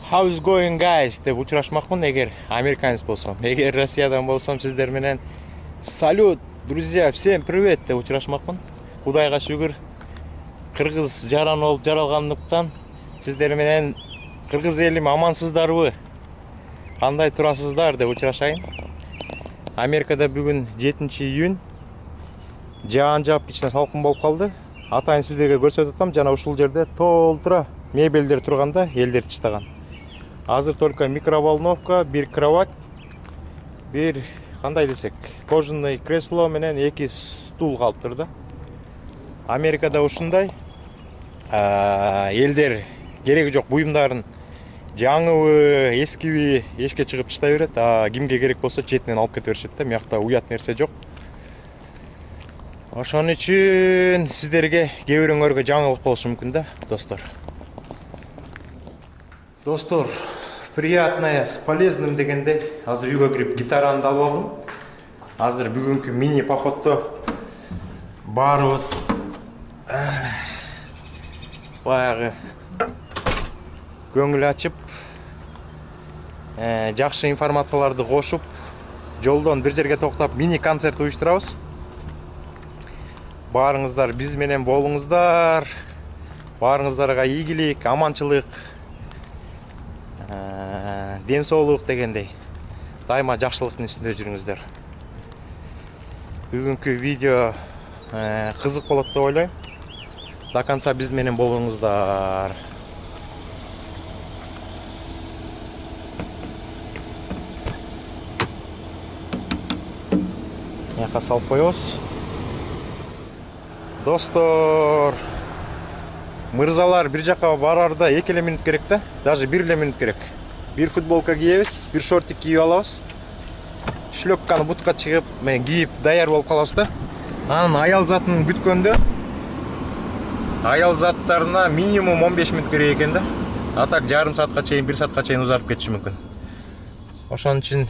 How's going guys деп учурашмакмын эгер американец болсом. Эгер Россиядан болсом сиздер менен салют, друзья, всем привет деп учурашмакмын. Кудайга шүгүр. Кыргыз жаран болуп жаралгандыктан сиздер менен кыргыз элим амансыздарбы? Кандай турасыздар деп учурашайын. Америкада бүгүн 7-июнь. Жаан жаап кичине салкын болуп калды. Атайын сиздерге көрсөтүп атам, жана ушул жерде толтура мебелдер турганда элдер чыштаган. Азыр только микроволновка, бир кровать, бир кандай десек, кожаный кресло менен 2 стул калыптыр да. Америкада ушундай элдер кереги жок буюмдарын жаңыбы, эскиби эшикке чыгып таштай берет. Кимге керек болсо четинен алып кете беришет да. Мыякта уят нерсе жок. Ошон үчүн сиздерге кээ бирөөңөргө жаңылык болушу мүмкүн да, достор. Достор, приятное с полезным дегенде азыр үйгө кирип гитараны алып алдым. Азыр бүгүнкү мини походто баарыбыз баягы көңүл ачып, жакшы информацияларды кошуп, жолдон бир жерге токтоп мини концерт уюштурабыз. Баарыңыздар биз менен болуңуздар. Баарыңыздарга ийгилик, аманчылык, ден соолук дегендей. Дайыма жакшылыктын үстүндө жүрүңүздөр. Бүгүнкү видео кызык болот деп ойлойм. До конца биз менен болуңуздар. Яка салып коебуз. Достор, мырзалар бир жака барарда 2 минут керек да, даже 1 минут керек. Бир футболка кийебиз, бир шортик кийип алабыз. Шлёпканы бутка чыгып, кийип даяр болуп калабыз да. Анан аял затын күткөндө, аял заттарына минимум 15 минут керек экен да. А так жарым саатка чейин, 1 саатка чейин узарып кетиши мүмкүн. Ошон үчүн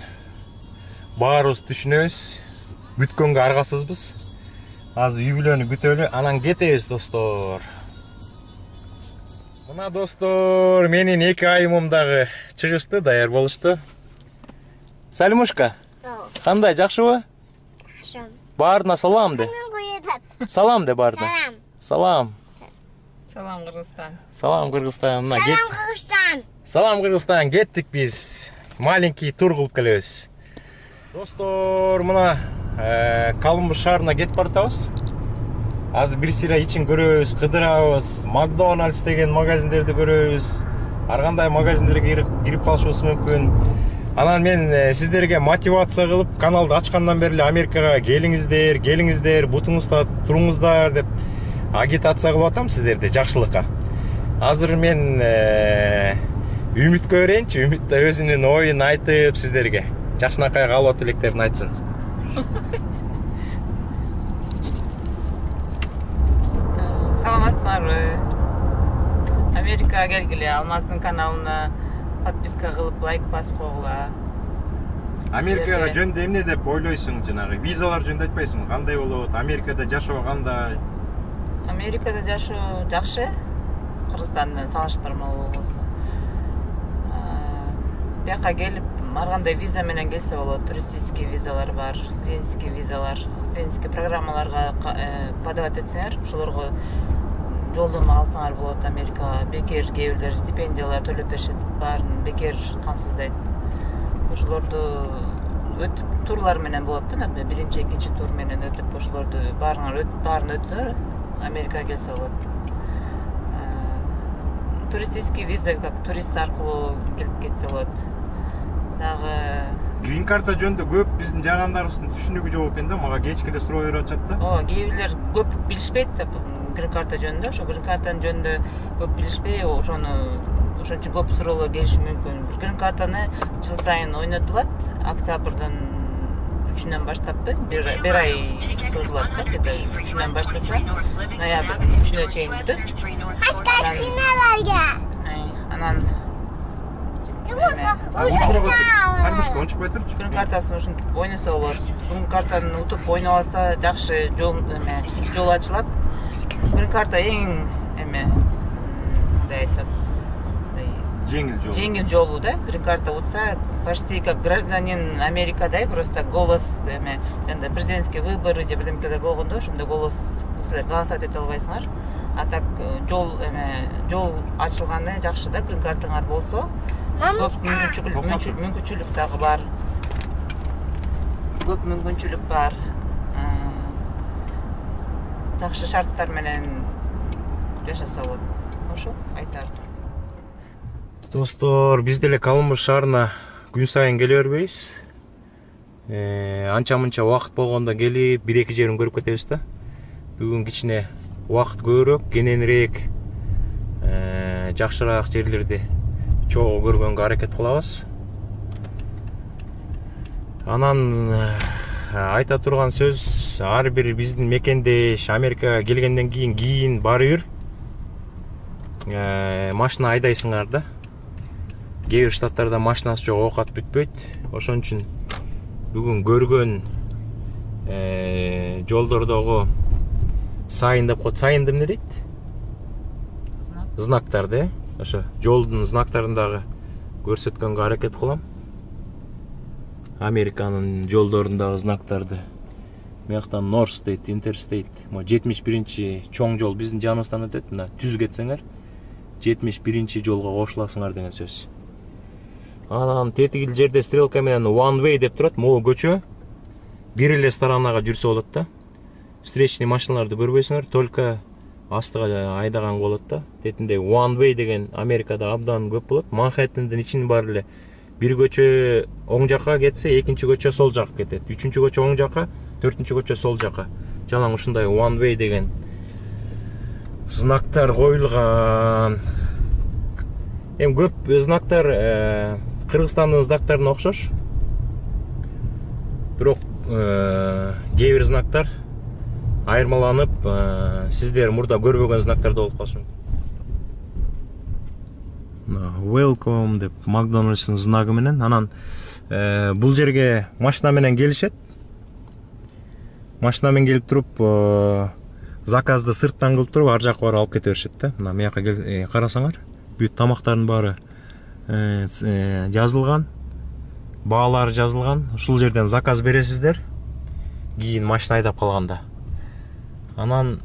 баарыбыз түшүнөбүз, күткөнгө аргасызбыз. Азыр үй бүлөнү күтөлү, анан кетебиз, достор. Мына достор, менин 2 айымым дагы чыгышты, даяр болушту. Салимушка, кандай, жакшыбы? Жакшы. Баарына салам де. Салам де баарына. Салам. Салам Кыргызстан. Салам Кыргызстан. Салам Кыргызстан. Салам Кыргызстан, кеттик биз. Маленький тур кылып келебиз. Достор, мына Колумбус шаарына кетип баратабыз. Азыр бир сыйра ичин көрөбүз, кыдырабыз. Макдональдс деген магазиндерди көрөбүз. Ар кандай магазиндерге кирип калышыбыз мүмкүн. Анан мен сиздерге мотивация кылып, каналды ачкандан бери Америкага келиңиздер, бутуңузда туруңуздар деп агитация кылып атам сиздерди жакшылыкка. Азыр мен үмүткө берейинчи, үмүт да өзүнүн оюн айтып сиздерге жакшынакай каалоо тилектерин айтсын. Саламатсыңарбы? Америкага келгиле, Алмаздын каналына подписка кылып, лайк басып койгула. Америкага жөнүндө эмне деп ойлойсуң, жанагы визалар жөнүндө айтпайсыңбы? Кандай болот? Америкада жашоо кандай? Америкада жашоо жакшы. Кыргызстандан салыштырмалуу болсо. Бияка келип, ар кандай виза менен келсе болот. Туристический визалар бар, студенческий визалар, студенческий программаларга подавать этсеңер, ошолорго жолдомо алсаңар болот. Америкага бекер кээ бирлер стипендиялар төлөп беришет, баарын бекер камсыздайт. Ошолорду өтүп турлар менен болот да, биринчи, экинчи тур менен өтүп, ошолорду баарын өтсөңөр Америкага келсе болот. Туристический виза, как турист аркылуу келип кетсе болот. Дагы Green карта жөнүндө көп биздин жарандарыбыздын түшүнүгү жок экен да, мага кечкеде суроо берип атышат да. Кээ бирлер көп билишпейт да Green карта жөнүндө. Ошо Green картанын жөнүндө көп билишпей, ошон үчүн көп суроолор келиши мүмкүн. Green картаны жыл сайын ойнотулат, октябрдын 3-үнөн баштаппы, бир ай созулат да, где-то 3-үнөн баштаса, ноябрь 3-үнө чейин бүтөт. Анан Салимушка ончуп кой турчу. Green картасын ушинтип ойносо болот. Green картаны утуп ойнолса жакшы жол ачылат. Green карта эң кандай айтсам, жеңил жолу да. Грин карта утса почти как гражданин Америкадай, просто голос эме жанда президентский выборы же бирдемкелер болгондо ошондо голос силер голосовать эте албайсыңар. А так жол ачылганы жакшы да, грин картаңар болсо. Көп мүмкүнчүлүк дагы бар. Көп мүмкүнчүлүк бар. Жакшы шарттар менен жашаса болот. Ошол айтар. Достор, биз деле Калмыш шаарына күн сайын келе бербейбиз. Анча-мынча убакыт болгондо келип, 1-2 жерин көрүп кетебиз да. Бүгүн кичине убакыт көбүрөөк, кененирээк, жакшыраак жерлерди чогуу көргөнгө аракет кылабыз. Анан айта турган сөз, ар бир биздин мекендеш Америкага келгенден кийин баары бир машина айдайсыңар да. Кээ бир штаттарда машинасы жок, оокат бүтпөйт. Ошон үчүн бүгүн көргөн жолдордогу сайын деп коет. Сайын деп эмне дейт? Знактарды, ошо жолдун знактарындагы көрсөткөнгө аракет кылам. Американын жолдорундагы знактарды. Мыяктан North State, Interstate, 71-чи чоң жол биздин жаныбыздан өтөт. Мына түз кетсеңер, 71-чи жолго кошуласыңар деген сөз. Анан тетигил жерде стрелка менен one way деп турат. Могу көчө бир эле сторонага жүрсө болот да. Встречный машиналарды көрбөйсүңөр, только астыга айдаган болот да. Тетинде one way деген Америкада абдан көп болот. Манхэттендин ичинин баары эле бир көчө оң жакка кетсе, экинчи көчө сол жакка кетет. Үчүнчү көчө оң жакка, төртүнчү көчө сол жакка. Жалаң ушундай one way деген знактар коюлган. Эми көп знактар Кыргызстандын знактарына окшош. Бирок кээ бир знактар айырмаланып, сиздер мурда көрбөгөн знактар да болуп калышы мүмкүн. Welcome деп Макдональдстын знагы менен. Анан бул жерге машина менен келишет. Машина менен келип туруп, заказды сырттан кылып туруп, ар жакка барып алып кете беришет да. Мына мыякка карасаңар, бүт тамактардын баары жазылган, баалары жазылган. Ушул жерден заказ бересиздер. Кийин машина айдап калганда. Анан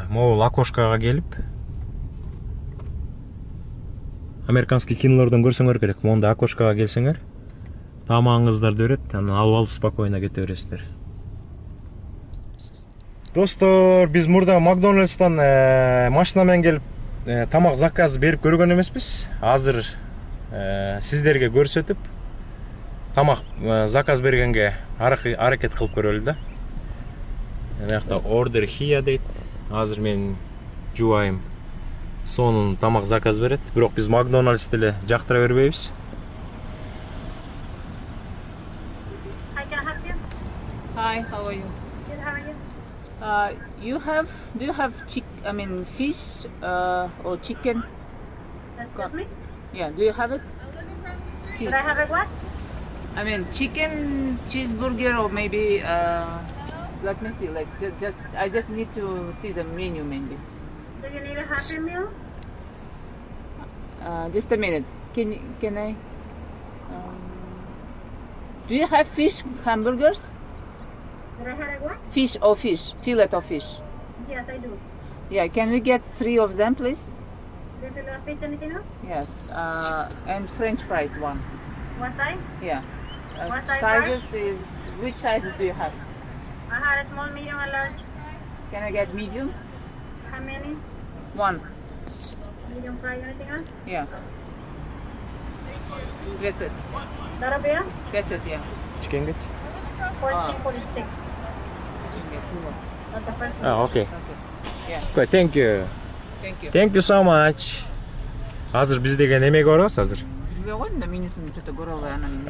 могул окошкага келип, американский кинолордон көрсөңөр керек. Монда окошкага келсеңер, тамагыңыздарды берет, анан алып спокойно кете бересиздер. Достор, биз мурда Макдональдстан машина менен келип тамак заказ берип көргөн эмеспиз. Азыр сиздерге көрсөтүп, тамак заказ бергенге аракет кылып көрөлү да. Мыякта order here дейт. Азыр мен жубайым. Сонун тамак заказ берет. Бирок биз Макдональдс деле жактыра бербейбиз. Hi, how are you? Good, how are you? Do you have fish or chicken? Excuse me? Yeah, do you have it? Could I have a what? I mean, chicken cheeseburger or maybe let me see. Like I just need to see the menu maybe. Do you need a Happy Meal? Just a minute. Can I? Do you have fish hamburgers? Could I have a what? Fish or fish, fillet of fish. Yes, I do. Yeah, can we get 3 of them, please? Do you love fish, anything else? Yes, and French fries one. What size? Yeah. What size Sizes is which sizes do you have? I had a small, medium, and large. Can I get medium? How many? 1. Medium fry, anything else? Yeah. That's it. That'll be it? That's it. Yeah. Chicken get? 14.46. That's the first one. Okay. Okay. Yeah. Okay, thank you. Thank you. Thank you so much. Азыр биз деген эмеге барабыз азыр. Билбей койдум да менюсун что-то көрө албай анан.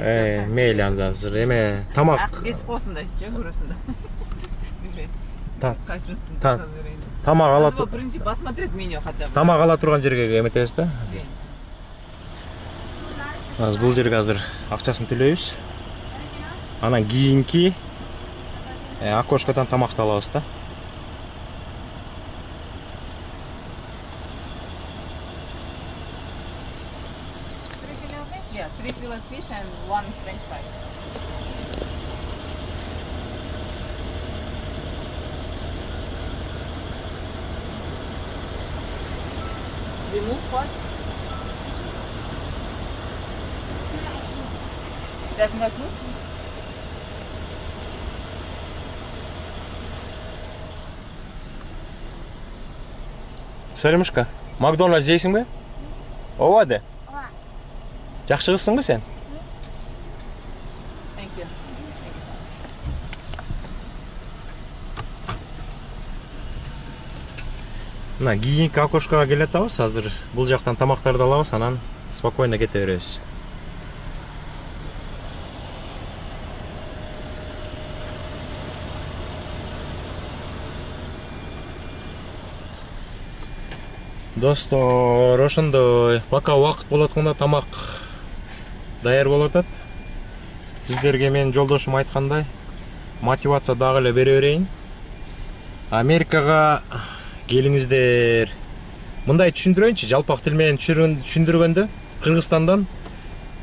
Мейли азыр эме тамак. Кесип коесуң да ичи көрөсүң да. Билбейм. Тамак ала Надо биринчи посмотреть меню хотя бы. Тамак ала турган жерге эметебиз да. Азыр бул жерге азыр акчасын төлөйбүз. Анан кийинки окошкадан тамакты алабыз да. fish and one French fries. Remove what? Doesn't go through? Салимушка, Макдональдс жейсің бе? Ооба де. Жакшы кызсың го сен? Thank you. Мына кийинки окошкого келе атабыз. Азыр бул жактан тамактарды алабыз, анан спокойно кете беребиз. Достор, ошондой пока убакыт болот атканда тамак даяр болуп атат. Сиздерге менин жолдошум айткандай, мотивация дагы эле бере берейин. Америкага келиңиздер. Мындай түшүндүрөйүнчү, жалпак тил менен түшүндүргөндө, Кыргызстандан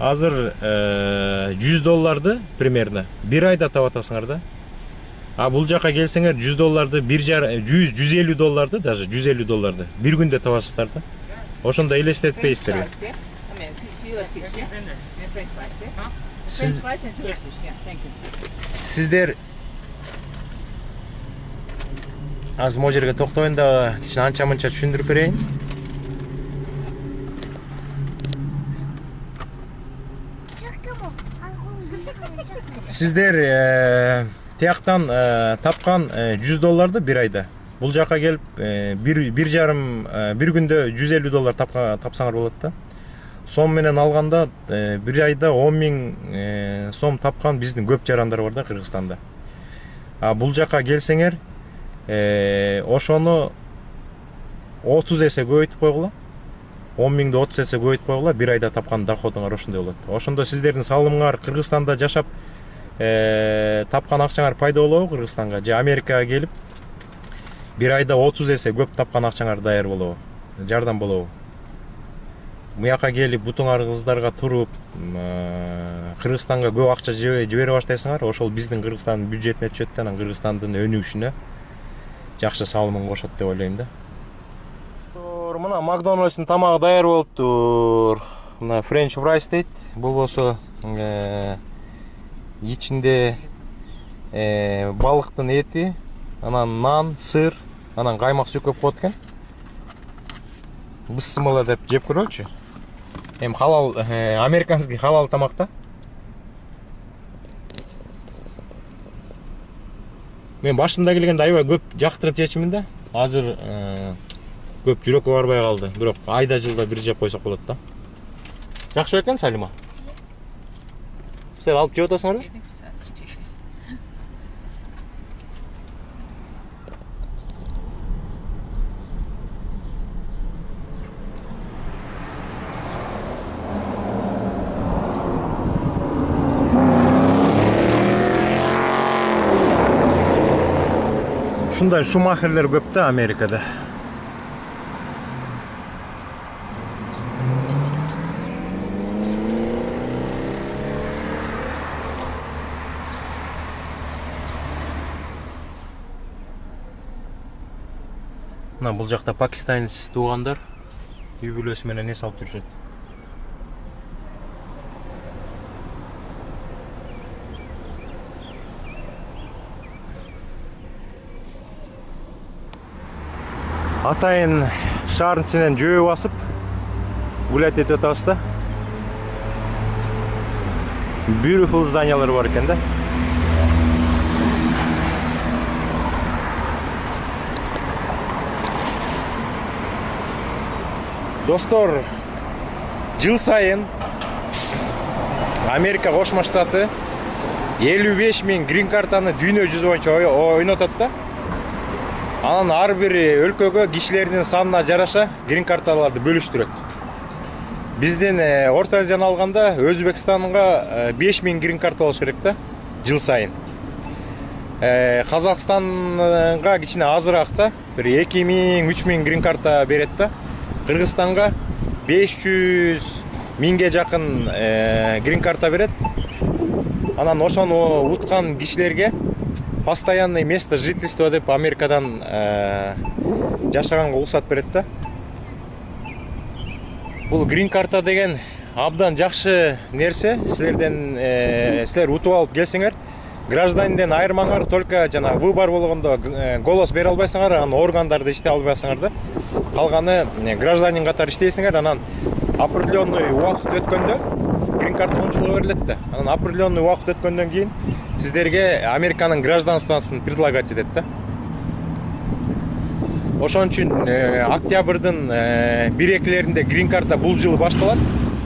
азыр $100 примерно бир айда таап атасыңар да. А бул жака келсеңер $100 $150 даже $150 бир күндө табасыздар да. Ошондо элестетпейсиздерби? Сиздер аз могу жерге токтоюн да кичине анча мынча түшүндүрүп берейин. Сиздер тияктан тапкан $100 бир айда бул жака келип бир күндө $150 тапсаңар болот да. Сом менен алганда бир айда 10.000 сом тапкан биздин көп жарандар бар да Кыргызстанда. А бул жака келсеңер ошону 30 эсе көбөйтүп койгула. 10.000 30 эсе көбөйтүп койгула, бир айда тапкан доходуңар ошондой болот. Ошондо сиздердин салымыңар Кыргызстанда жашап тапкан акчаңар пайда болобу Кыргызстанга же Америкага келип бир айда 30 эсе көп тапкан акчаңар даяр болобу, жардам болобу. Буяка келип бутуңарыңыздарга туруп Кыргызстанга көп акча жибере баштайсыңар, ошол биздин Кыргызстандын бюджетине түшөт да, анан Кыргызстандын өнүгүшүнө жакшы салымын кошот деп ойлойм да. Мына Макдональдстын тамагы даяр болуптур. Мына French fries дейт. Бул болсо ичинде балыктын эти, анан нан, сыр, анан каймак сүйкөп коет экен. Бысымыла деп жеп көрөлчү. Эми халал, американский халал тамак да. Мен башында келгенде аябай көп жактырып жечимин да. Азыр көп жүрөккө барбай калды. Бирок айда жылда бир жеп койсок болот да. Жакшы экен, Салима. Силер алып жеп атасыңарбы? Ушундай шумахерлер көп да Америкада. Мына бул жакта пакистанец туугандар үй бүлөсү менен эс алып жүрүшөт. Атайын шаардын ичинен жөө басып гулять этип атабыз да. Beautiful зданиялар бар экен да. Достор, жыл сайын Америка Кошмо Штаты 55.000 грин картаны дүйнө жүзү боюнча ойнотот да. Анан ар бир өлкөгө кишилердин санына жараша грин карталарды бөлүштүрөт. Биздин Орто Азияны алганда Өзбекстанга 5.000 грин карта болуш керек да жыл сайын. Казакстанга кичине азыраак да, бир 2.000 3.000 грин карта берет да. Кыргызстанга 500 1000ге жакын грин карта берет. Анан ошону уткан кишилерге постоянный место жительства деп Америкадан жашаганга уруксат берет да. Бул грин карта деген абдан жакшы нерсе. Силер утуп алып келсеңер, гражданинден айырмаңар, только жана выбор болгондо голос бере албайсыңар, анан органдарды иштей албайсыңар да. Калганы гражданин катары иштейсиңер, анан определенный убакыт өткөндө грин карта коомчулугу берилет да. Анан определенный убакыт өткөндөн кийин сиздерге Американын гражданствосын предлагать этет да. Ошон үчүн октябрдын 1-2-леринде грин карта бул жылы башталат.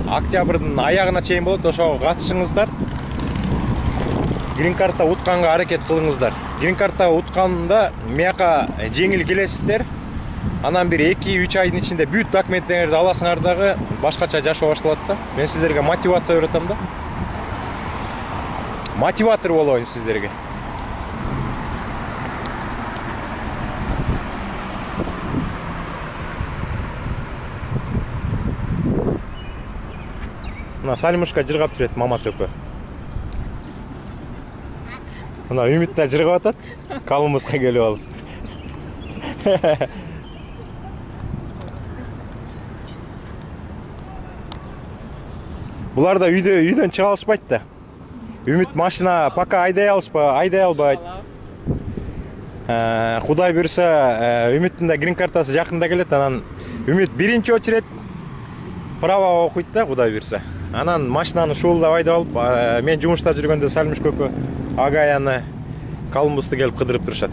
Октябрдын аягына чейин болот. Ошого катышыңыздар. Грин карта утканга аракет кылыңыздар. Грин карта утканда мияка жеңил келесиздер. Анан бир 2-3 айдын ичинде бүт документтерди аласыңар дагы башкача жашоо башталат да. Мен сиздерге мотивация öğretем да. Мотиватор болоюн сиздерге. Мына Салимушка жыргап жүрөт, мамасы өпө. Мына Үмүт да жыргап атат. Калымыбызга келип алып. Булар да үйдөн чыга алышпайт да. Үмүт машина пока айдай албайт. Кудай буйрса, Үмүттүн да грин картасы жакында келет, анан Үмүт биринчи очередь право окуйт да, Кудай буйрса. Анан машинаны шуулдап айдап алып, мен жумушта жүргөндө Салимыш көкө агаяны Колумбусты келип кыдырып турушат.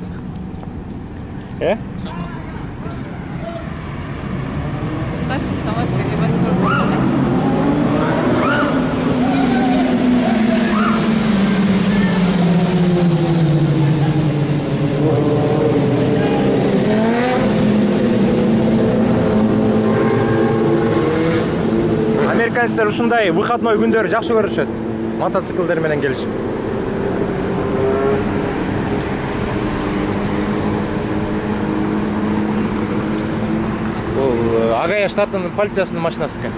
Американецтер ушундай выходной күндөрү жакшы көрүшөт. Мотоциклдер менен келишип. Бул Агая штатынын полициясынын машинасы экен.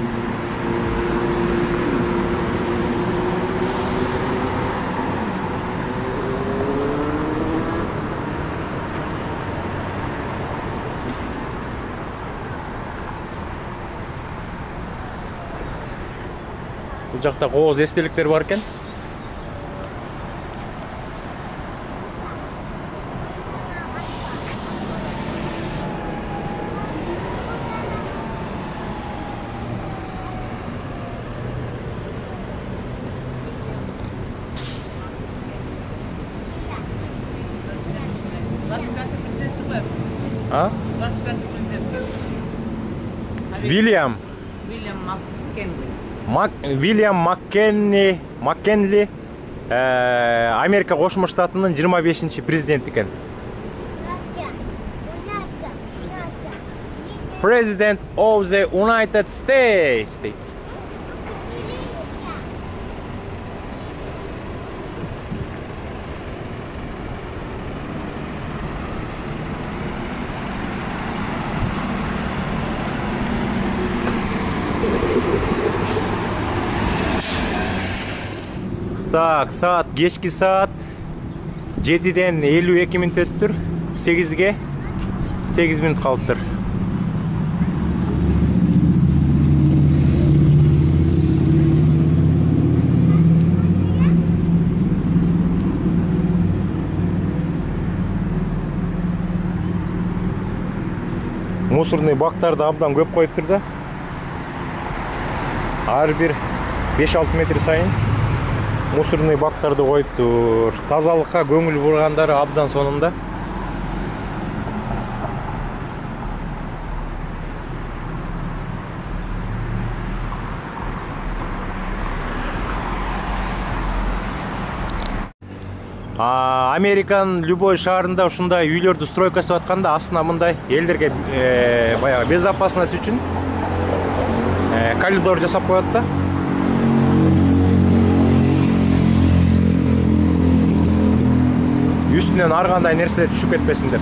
Бул жакта кооз эстеликтер бар экен. Вильям Маккенли Америка Кошмо Штатынын 25-чи президенти экен. President of the United States. Так, saat кечки saat 7-ден 52 минут өттүр. 8-ге 8 минут калыптыр. Мусорный бактарды абдан көп коюптур да. Ар бир 5-6 метр сайын мусорный бактарды коюптур. Тазалыкка көңүл бургандары абдан сонунда. Американын любой шаарында ушундай үйлөрдү стройка жасап атканда астына мындай элдерге баягы безопасность үчүн коридор жасап коет да. Üstünden ар кандай нерселер түшүп кетпесиндер.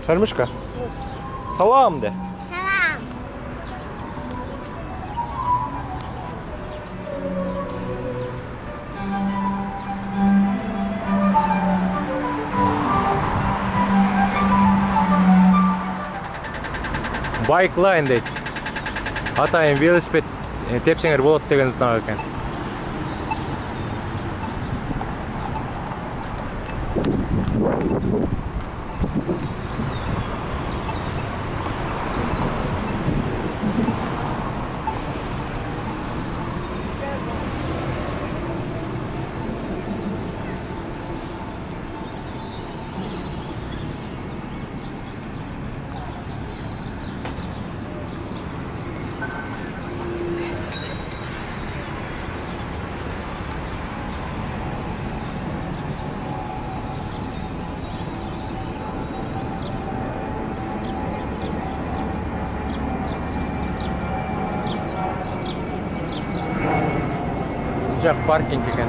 Sarmışka. Salam de. Salam. Bike line deyт. Атайын велосипед тепсеңер болот деген знак экен. Жак паркинг экен.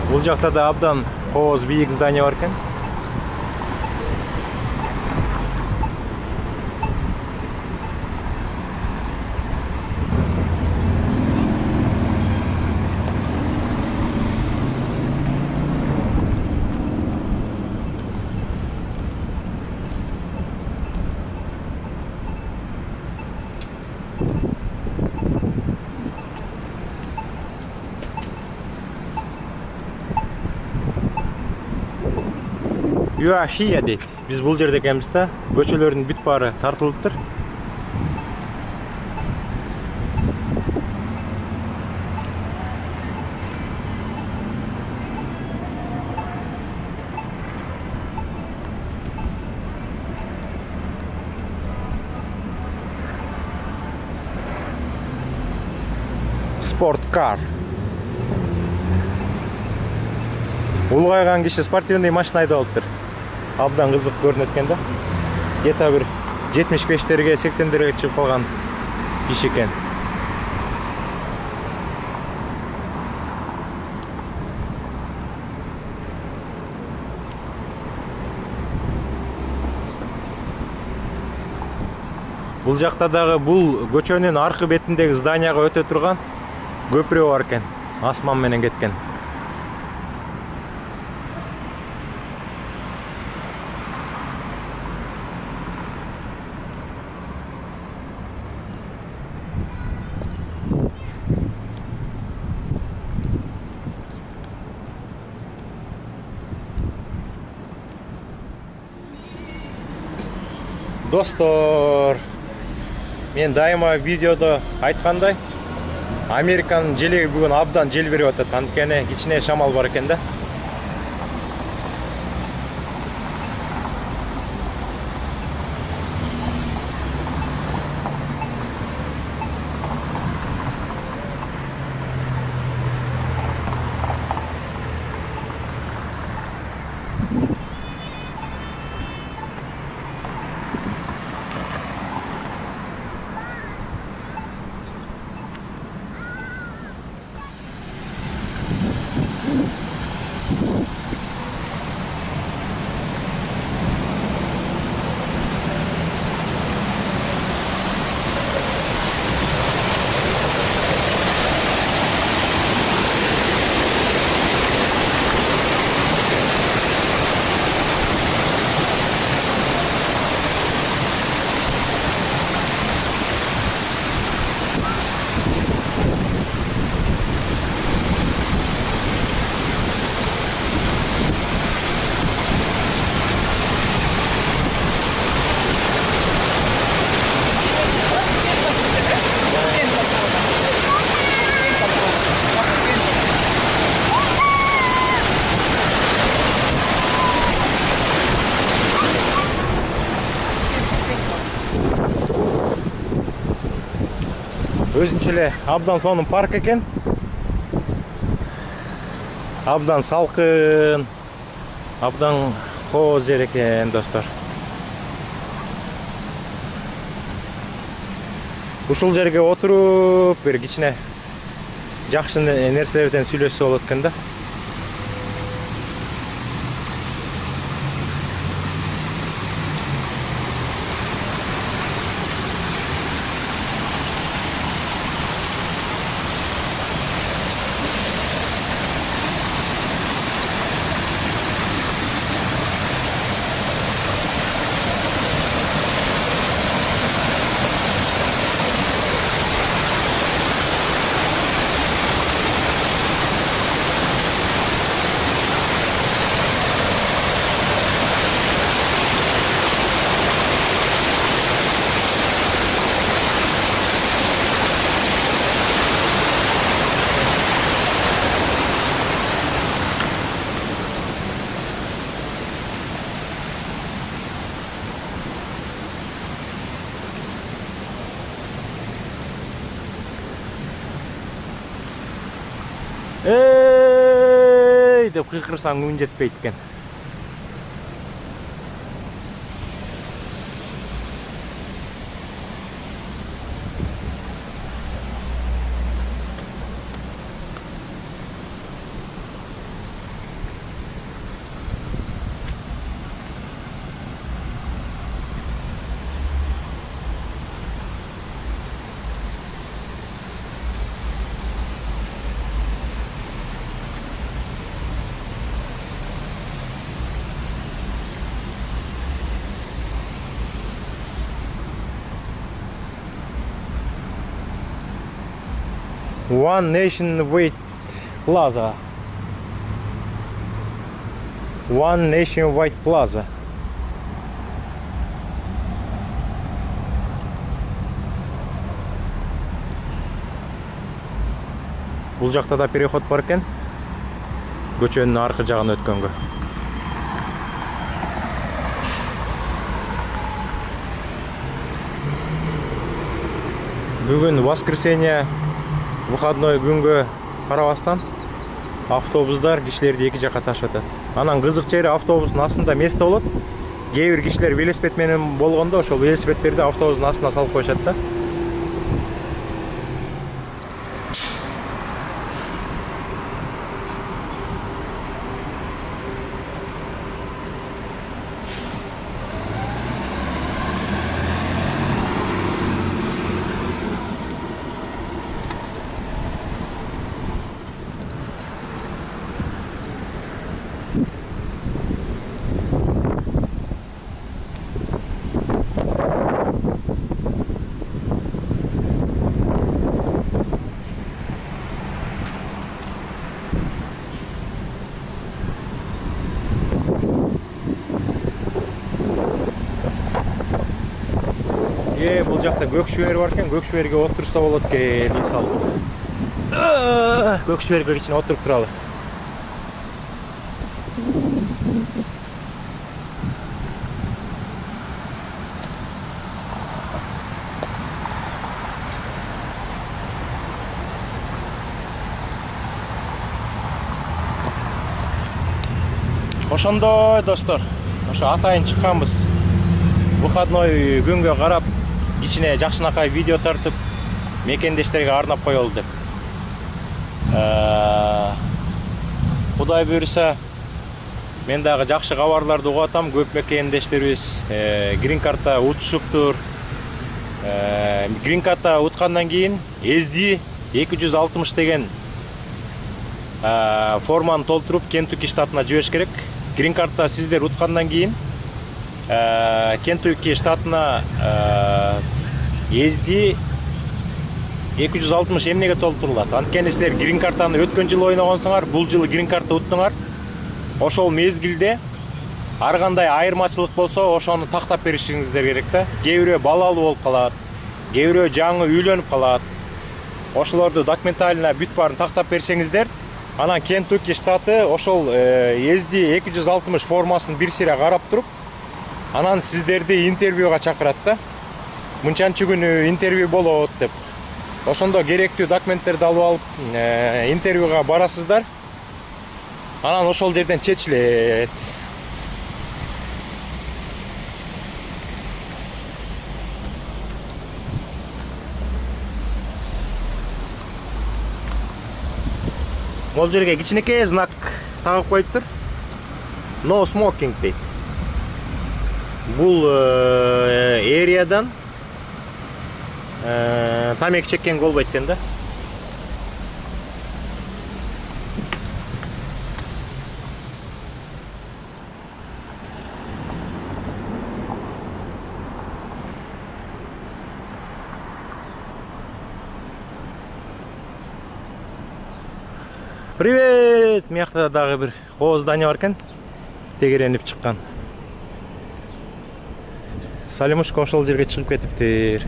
Бул жакта да абдан кооз бийик здание бар экен. Юашия дейт. Биз бул жерде экенбиз да. Көчөлөрдүн бүт баары тартылыптыр. Спорткар. Улгайган киши спортивный машина айдап алыптыр. Абдан кызык көрүнөт экен да. Где-то бир 75-терге, 80-терге чыгып калган киши экен. Бул жакта дагы бул көчөнүн аркы бетиндеги зданияга өтө турган көпүрө бар экен. Асман менен кеткен. Достор, мен дайыма видеодо айткандай, Американын желеги бүгүн абдан жел берип атат. Анткени кичине шамал бар экен да. Өзүнчө эле абдан сонун парк экен. Абдан салкын, абдан кооз жер экен, достор. Ушул жерге отуруп, бир кичине жакшы нерселерден сүйлөшсө болот экен да. Ey деп кыйкырсаң үн жетпейт экен. One Nation White Plaza. One Nation White Plaza. Бул жакта да переход бар экен. Көчөнүн аркы жагына өткөнгө. Бүгүн воскресенье, выходной күнгө карабастан автобустар кишилерди эки жакка ташып атат. Анан кызык жери автобустун астында место болот. Кээ бир кишилер велосипед менен болгондо ошол велосипедтерди автобустун астына салып коюшат да. Бул жакта көк шүбер бар экен, көк шүберге отурса болот экен, мисалы. Көк шүберге кичине отуруп туралы. Ошондой достор, ошо атайын чыкканбыз. Выходной күнгө карап, кичине жакшынакай видео тартып, мекендештерге арнап коелу деп. Кудай буйруса, мен дагы жакшы кабарларды угуп атам. Көп мекендештерибиз грин карта утушуптур. Грин карта уткандан кийин SD 260 деген форманы толтуруп Кентукки штатына жибериш керек. Грин карта сиздер уткандан кийин Кентукки штатына SD 260 эмнеге толтурулат? Анткени силер грин картаны өткөн жылы ойногонсуңар, бул жылы грин карта уттуңар. Ошол мезгилде ар кандай айырмачылык болсо, ошону тактап беришиңиздер керек да. Кээ бирөө балалуу болуп калат, кээ бирөө жаңы үйлөнүп калат. Ошолорду документально бүт баарын тактап берсеңиздер, анан Кентукки штаты ошол SD 260 формасын бир сире карап туруп, анан сиздерди интервьюга чакырат да. Мынчанчы күнү интервью болот деп. Ошондо керектүү документтерди алып интервьюга барасыздар. Анан ошол жерден чечилет. Бул жерге кичинекей знак тагып коюптур. No smoking дейт. Бул эриядан тамеки чеккенге болбойт экен да. Привет! Мыякта дагы бир кооз здание бар экен. Тегеренип чыккан. Салимушка ошол жерге чыгып кетиптир.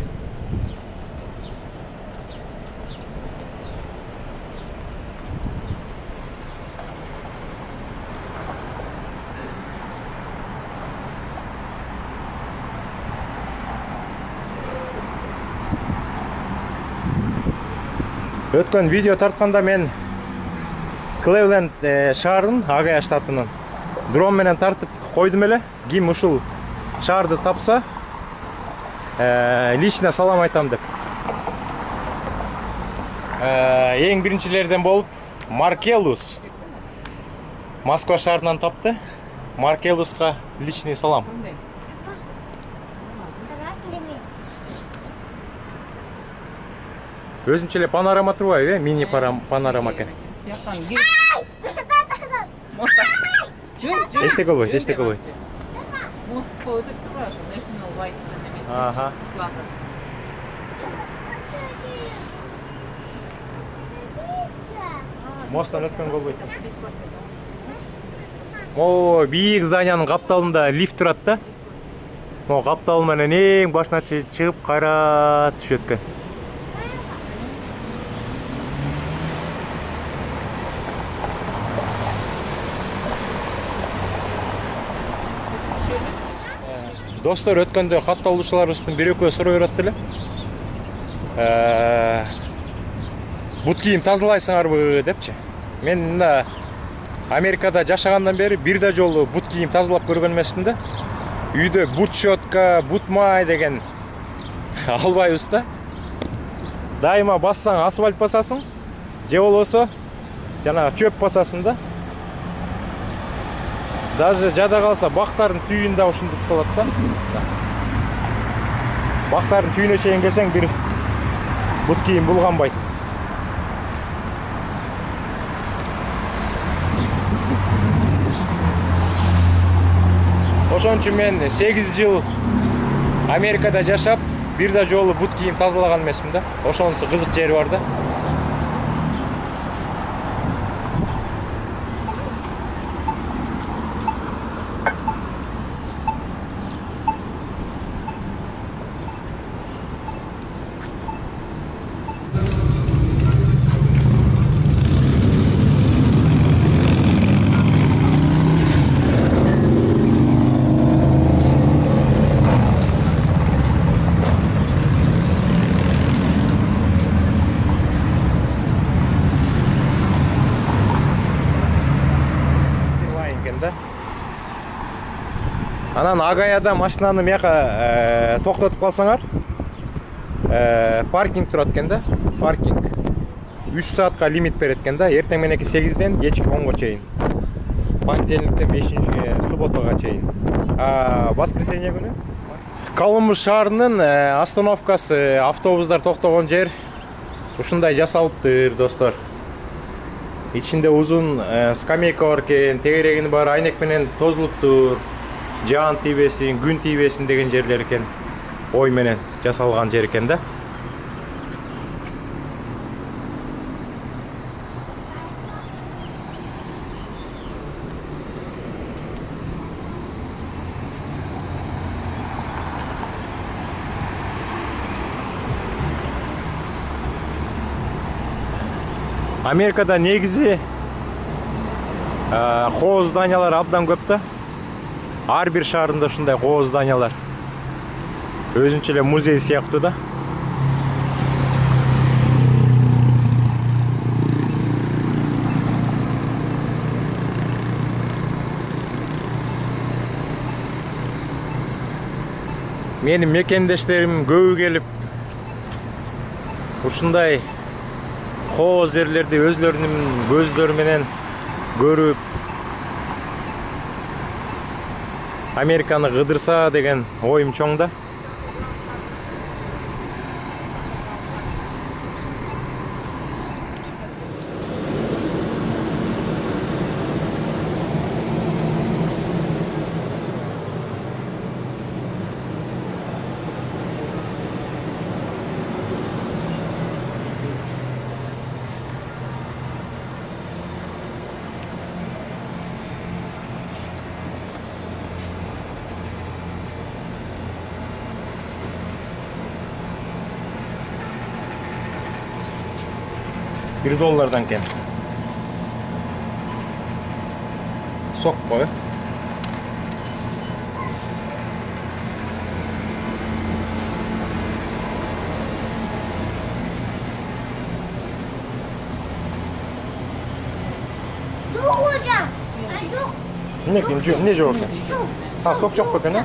Өткөн видео тартканда мен Кливленд шаарынын Агая штатынын дрон менен тартып койдум эле. Ким ушул шаарды тапса, лично салам айтам деп. Эң биринчилерден болуп Маркелус Москва шаарынан тапты. Маркелуска личный салам. Өзүнчө эле панорама турбайбы, мини панорама экен. Эчтеке болбойт, эчтеке болбойт. Ага. Мосттан өткөн болбойт. О, бийик зданиянын капталында лифт турат да. О, каптал менен эң башына чыгып кайра түшөт экен. Достор, өткөндө катталуучуларыбыздын бир экөө суроо берет эле. Бут кийим тазалайсыңарбы депчи. Мен мына Америкада жашагандан бери бир да жолу бут кийим тазалап көргөн эмесмин да. Үйдө бут щетка, бут май деген албайбыз да. Дайыма бассаң асфальт басасың, же болбосо жана чөп басасың да. Даже жада калса бактардын түйүн да ушинтип салат да. Бактардын түйүнө чейин келсең бир бут кийим булганбайт. Ошон үчүн мен 8 жыл Америкада жашап, бир да жолу бут кийим тазалаган эмесмин да. Ошонусу кызык жери бар да. Анан Агаяда машинаны мияка токтотуп калсаңар, паркинг турат экен да. Паркинг 3 саатка лимит берет экен да. Эртең мененки 8ден кечки 10го чейин. Понедельниктен 5 субботага чейин. Воскресенье күнү Колумбус шаарынын остановкасы, автобустар токтогон жер ушундай жасалыптыр, достор. Ичинде узун скамейка бар экен, тегерегини бар, айнек менен тозулуптур. Жан тийбесин, күн тийбесин деген жерлер экен. Ой менен жасалган жер экен да. Америкада негизи кооз зданиялар абдан көп да. Ар бир шаарында ушундай кооз зданиялар. Өзүнчө эле музей сыяктуу да. Менин мекендештерим көбү келип ушундай кооз жерлерди өзлөрүнүн көздөрү менен көрүп Американы кыдырса деген оюм чоң да. $1 кен. Sok koy. Çok hocam. Ay çok. Ne çok? Çok. Ha, sok çok bakın ha.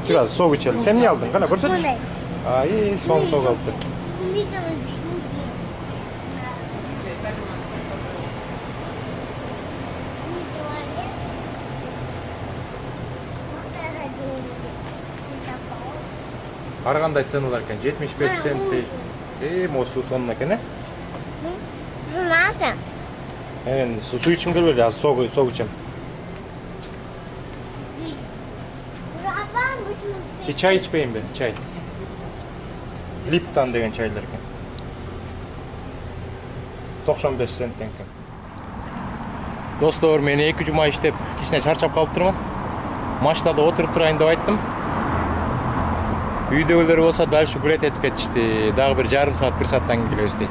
Biraz soğuk içelim. Sen niye aldın? Kana görsene. Bu ne? Ay, son soğuk aldı. Bu bir tane düşmüş. Аргандай ценалар екен 75 цент. Моsu sonuna кен. Bu nasıl? Мен su içim келбейді, аз soğuk içем. Bir çay içpeyim be, çay. Lipton деген çaylar екен. 95 центтен екен. Достор, мен 2 жума иштеп, кичине чарчап калып турмун. Машинада отуруп турайын деп айттым. Үйдөгүлөр болсо дальше гулять этип кетишти. Дагы бир жарым саат, 1 сааттан кийин келебиз дейт.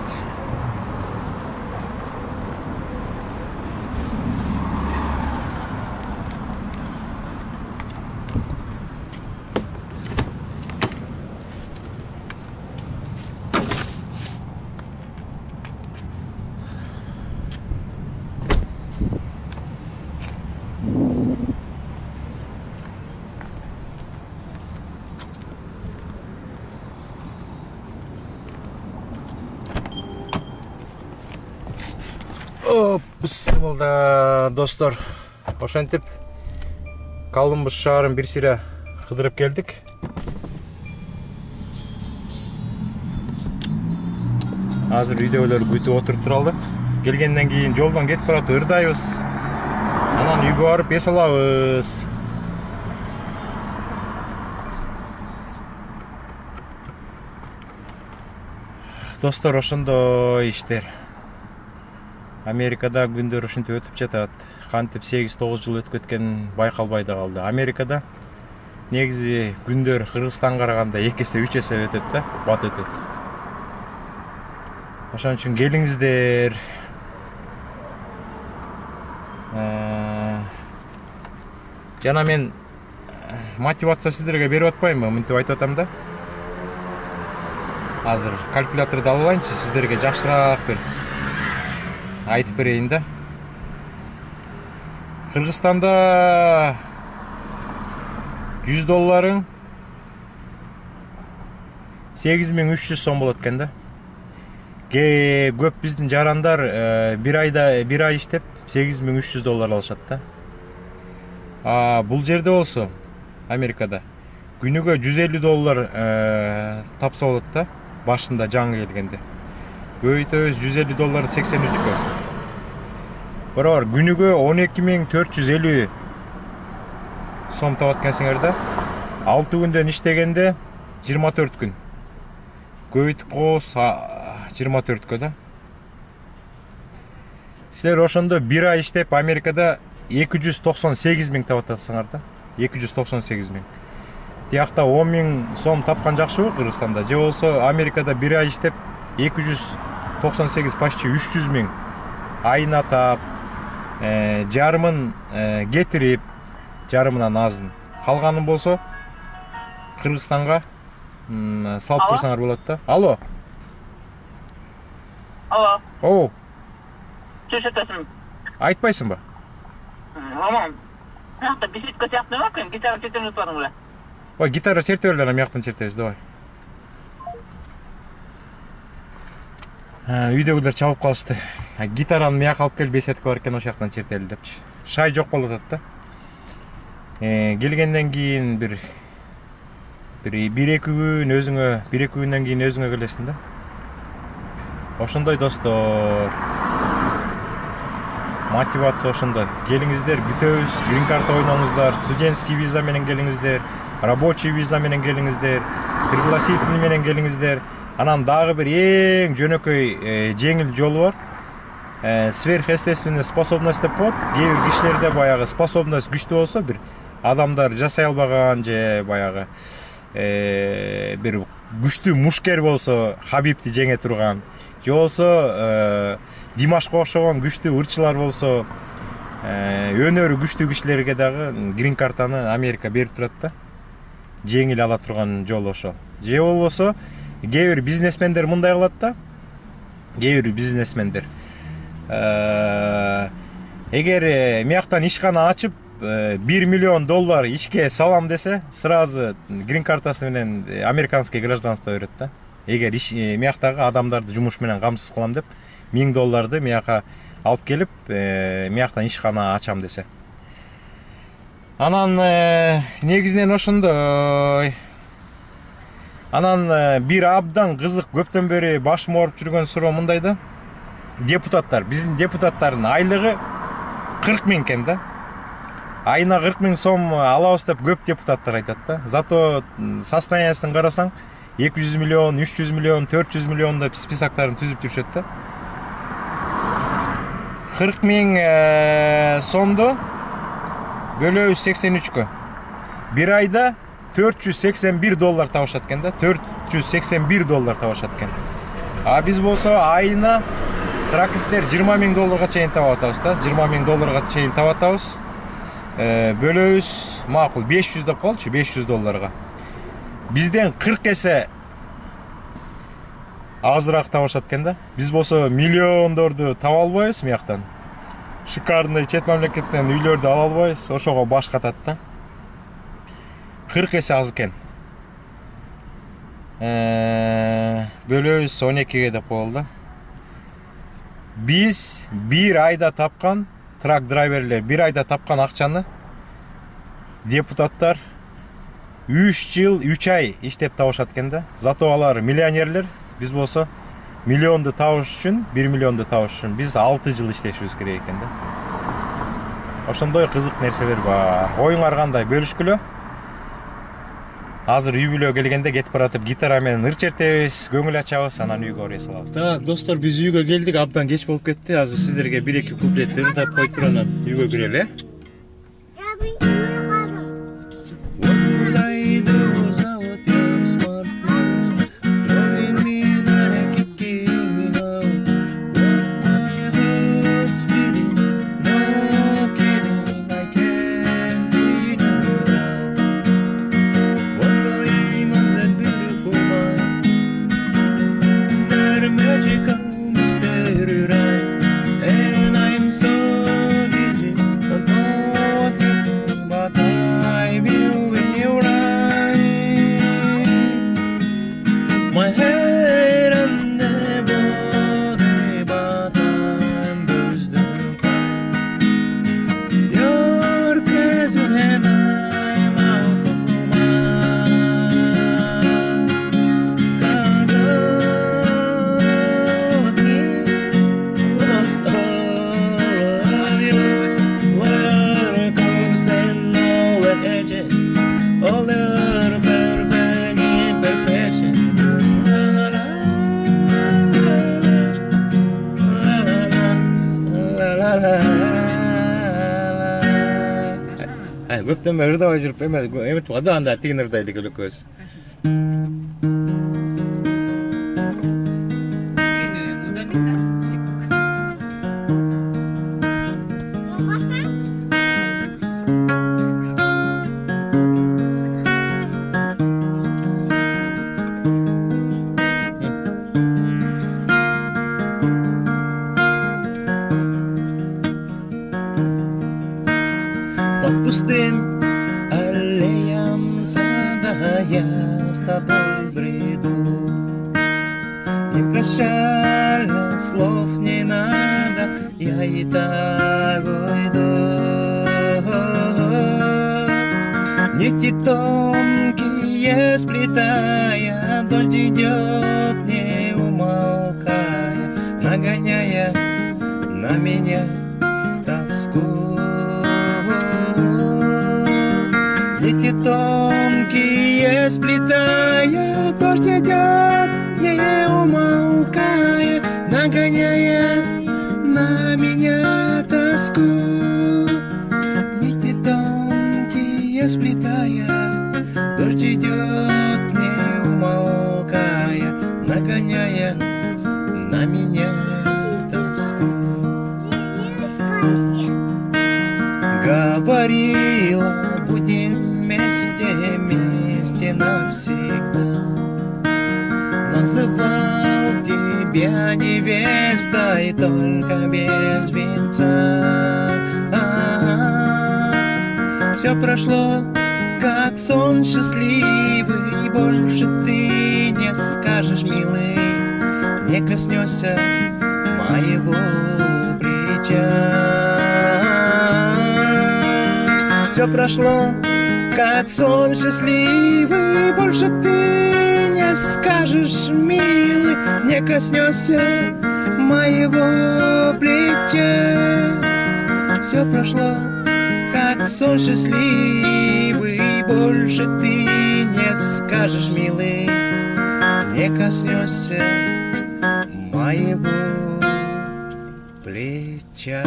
Бысмылда достор, ошентип Калымбыш шаарын бир сире кыдырып келдик. Азыр үйдөгүлөр күтүп отуруп туралды. Келгенден кийин жолдон кетип барат ырдайбыз. Анан үйгө барып эс алабыз. Достор, ошондой иштер. Америкада күндөр ушинтип өтүп жатат. Кантип 8-9 жыл өтүп кеткен байкалбай да калды. Америкада негизи күндөр Кыргызстанга караганда 2 эсе 3 эсе өтөт да, бат өтөт. Ошон үчүн келиңиздер. Жана мен мотивация сиздерге берип атпаймынбы, мынтип айтып атам да. Азыр калькуляторду алып алайынчы, сиздерге жакшыраак бир айтып берейин да. Кыргызстанда $100 8300 сом болот экен да. Көп биздин жарандар бир ай иштеп $8300 алышат да. Бул жерде болсо Америкада күнүгө $150 тапса болот да, башында жаңы келгенде. Көбөйтөбүз $150 83-кө. Бирок күнүгө 12450 сом табат экенсиңер да. 6 күндөн иштегенде 24 күн. Көбөйтүп коебуз 24кө да. Силер ошондо бир ай иштеп Америкада 298 000 табат атасыңар да. 298 000. Тиякта 10 000 сом тапкан жакшыбы Кыргызстанда? Же болсо Америкада бир ай иштеп 298 почти 300 000 айына тап, жарымын кетирип, жарымынан азын калганын болсо Кыргызстанга салып турсаңар болот да. Алло. Алло. О. Чөш атасың. Айтпайсыңбы? Аман. Бишитке сыяктуу экен, кечээ кетирип атпадың беле? Ой, гитара чертеп эле, анан мияктан чертебиз, давай. Үйдөгүлөр чалып калышты. Гитараны мияка алып кел, беседка бар экен, ошол жактан чертели депчи. Шай жок болуп атат да. Келгенден кийин бир 1-2 күн өзүңө, 1-2 күндөн кийин өзүңө келесиң да. Ошондой достор. Мотивация ошондой. Келиңиздер, күтөбүз, грин карта ойноңуздар, студентский виза менен келиңиздер, рабочий виза менен келиңиздер, пригласительный менен келиңиздер. Анан дагы бир эң жөнөкөй жеңил жолу бар. Сверхъестественная способность деп коет. Кээ бир кишилерде баягы способность күчтүү болсо, бир адамдар жасай албаган же баягы бир күчтүү мушкер болсо, Хабибти жеңе турган, же болсо Димашка окшогон күчтүү ырчылар болсо, өнөрү күчтүү кишилерге дагы грин картаны Америка берип турат да. Жеңил ала турган жол ошол. Же болбосо кээ бир бизнесмендер мындай кылат да. Кээ бир бизнесмендер эгер мияктан ишкана ачып $1 миллион ишке салам десе, сразу грин картасы менен американский гражданство берет да. Эгер мияктагы адамдарды жумуш менен камсыз кылам деп $1000 мияка алып келип, мияктан ишкана ачам десе. Анан негизинен ошондой. Анан бир абдан кызык, көптөн бери башым ооруп жүргөн суроо мындай да. Депутаттар, биздин депутаттардын айлыгы 40 000 экен да. Айына 40 000 сом алабыз деп көп депутаттар айтат да. Зато состояниясын карасаң 200 миллион, 300 миллион, 400 миллион деп списоктарын түзүп жүрүшөт да. 40 000 сомду бөлөбүз 83кө. Бир айда $481 табышат экен да. $481 табышат экен. А биз болсо айына тракистер $20 000 чейин таап атабыз да. $20 000 чейин таап атабыз. Бөлөбүз макул 500 деп коелучу, $500. Бизден 40 эсе азыраак табышат экен да. Биз болсо миллиондорду таба албайбыз мияктан. Шикарный чет мамлекеттен үйлөрдү ала албайбыз, ошого баш катат да. 40 эсе аз экен. Бөлөбүз 12ге деп коелу да. Биз бир айда тапкан, трак драйверлер бир айда тапкан акчаны депутаттар 3 жыл 3 ай иштеп табышат экен да. Зато алар миллионерлер, биз болсо миллионду табыш үчүн, 1 миллионду табыш үчүн биз 6 жыл иштешибиз керек экен да. Ошондой кызык нерселер бар. Оюңар кандай, бөлүшкүлө? Азыр үй бүлө келгенде кетип баратып гитара менен ыр чертебиз, көңүл ачабыз, анан үйгө орой салабыз. Так, достор, биз үйгө келдик, абдан кеч болуп кетти. Азыр сиздерге 1-2 куплет ырдап коюп туруп анан үйгө кирели. Көптөн бери ырдабай жүрүп эметип калды, анда тигин ырдайды экөөбүз. По пустым аллеям сада Не прощально, слов не надо, я и так уйду. Нити тонкие сплетая, дождь идет, не умолкая, нагоняя на меня тоску. Нити тонкие сплетая, дождь идет, не умолкая, нагоняя на меня тоску. Нити тонкие сплетая, дождь идет, не умолкая, нагоняя на меня тоску. Говорила, будем вместе, вместе навсегда. Называл тебя невестой, только без венца. Все прошло, как сон счастливый, больше ты не скажешь, милый, не коснешься моего плеча. Все прошло, как сон счастливый, больше ты не скажешь, милый, не коснешься моего плеча. Все прошло, как сон счастливый, больше ты не скажешь, милый, не коснешься моего плеча.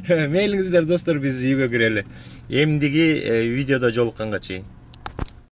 Мейлиңиздер достор, биз үйгө кирели. Эмдиги видеодо жолукканга чейин.